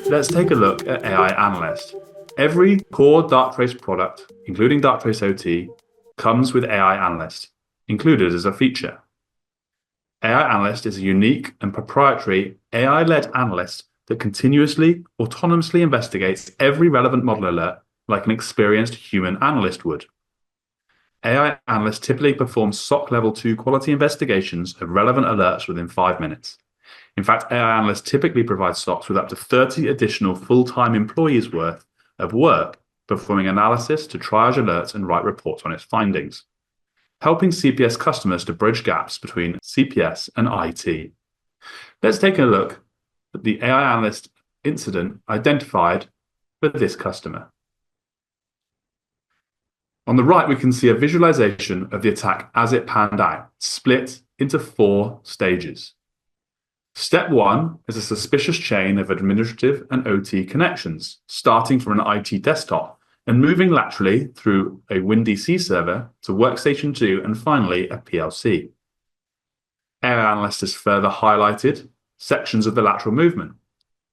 Let's take a look at AI Analyst. Every core Darktrace product, including Darktrace OT, comes with AI Analyst, included as a feature. AI Analyst is a unique and proprietary AI-led analyst that continuously, autonomously investigates every relevant model alert like an experienced human analyst would. AI Analyst typically performs SOC Level 2 quality investigations of relevant alerts within 5 minutes. In fact, AI Analyst typically provides SOCs with up to 30 additional full-time employees worth of work performing analysis to triage alerts and write reports on its findings, helping CPS customers to bridge gaps between CPS and IT. Let's take a look at the AI Analyst incident identified for this customer. On the right, we can see a visualization of the attack as it panned out, split into 4 stages. Step 1 is a suspicious chain of administrative and OT connections, starting from an IT desktop and moving laterally through a WinDC server to Workstation 2 and finally a PLC. AI Analyst has further highlighted sections of the lateral movement,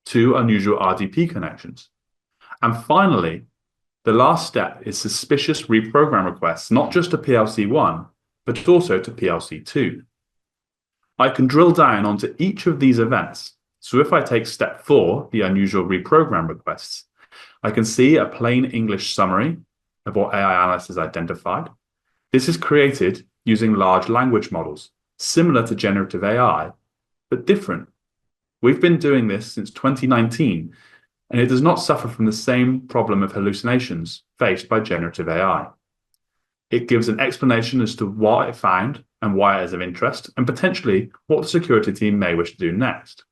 2 unusual RDP connections. And finally, the last step is suspicious reprogram requests, not just to PLC 1, but also to PLC 2. I can drill down onto each of these events. So if I take step 4, the unusual reprogram requests, I can see a plain English summary of what AI Analyst has identified. This is created using large language models, similar to generative AI, but different. We've been doing this since 2019, and it does not suffer from the same problem of hallucinations faced by generative AI. It gives an explanation as to what it found and why it is of interest, and potentially what the security team may wish to do next.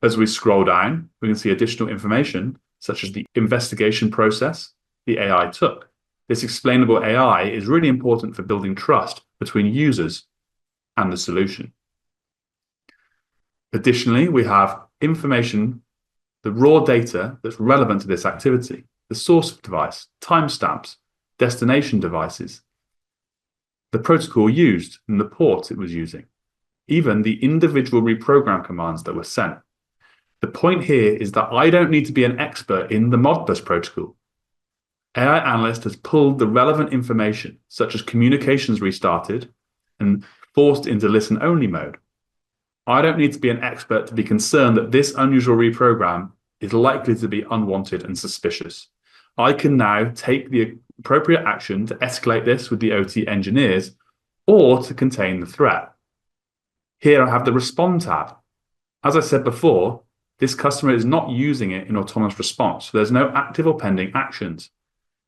As we scroll down, we can see additional information, such as the investigation process the AI took. This explainable AI is really important for building trust between users and the solution. Additionally, we have information, the raw data that's relevant to this activity, the source of device, timestamps, destination devices, the protocol used and the port it was using, even the individual reprogram commands that were sent. The point here is that I don't need to be an expert in the Modbus protocol. AI Analyst has pulled the relevant information, such as communications restarted and forced into listen-only mode. I don't need to be an expert to be concerned that this unusual reprogram is likely to be unwanted and suspicious. I can now take the appropriate action to escalate this with the OT engineers or to contain the threat. Here I have the Respond tab. As I said before, this customer is not using it in autonomous response, so there's no active or pending actions,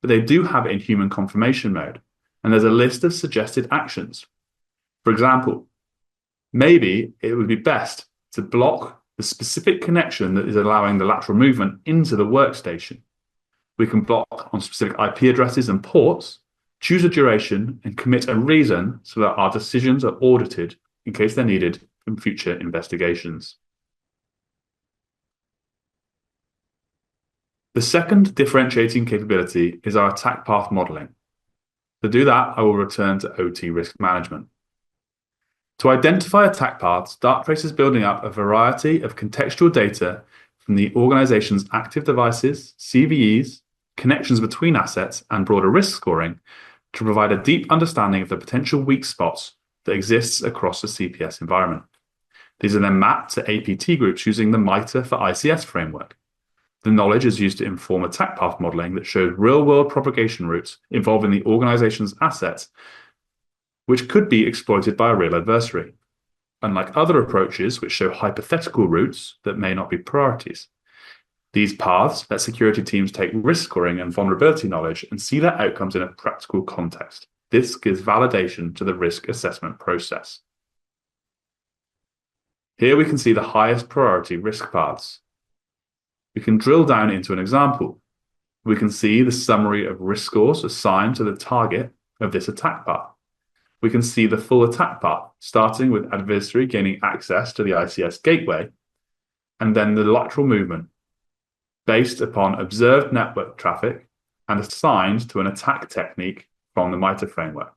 but they do have it in human confirmation mode, and there's a list of suggested actions. For example, maybe it would be best to block the specific connection that is allowing the lateral movement into the workstation. We can block on specific IP addresses and ports, choose a duration, and commit a reason so that our decisions are audited in case they're needed in future investigations. The second differentiating capability is our attack path modeling. To do that, I will return to OT risk management. To identify attack paths, Darktrace is building up a variety of contextual data from the organization's active devices, CVEs, connections between assets, and broader risk scoring to provide a deep understanding of the potential weak spots that exists across the CPS environment. These are then mapped to APT groups using the MITRE for ICS framework. The knowledge is used to inform attack path modeling that shows real-world propagation routes involving the organization's assets, which could be exploited by a real adversary, unlike other approaches which show hypothetical routes that may not be priorities. These paths let security teams take risk scoring and vulnerability knowledge and see their outcomes in a practical context. This gives validation to the risk assessment process. Here we can see the highest priority risk paths. We can drill down into an example. We can see the summary of risk scores assigned to the target of this attack path. We can see the full attack path, starting with adversary gaining access to the ICS gateway, and then the lateral movement, based upon observed network traffic and assigned to an attack technique from the MITRE framework.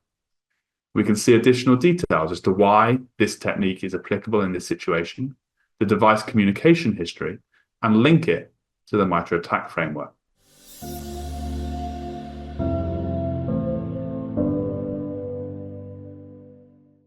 We can see additional details as to why this technique is applicable in this situation, the device communication history, and link it to the MITRE ATT&CK framework.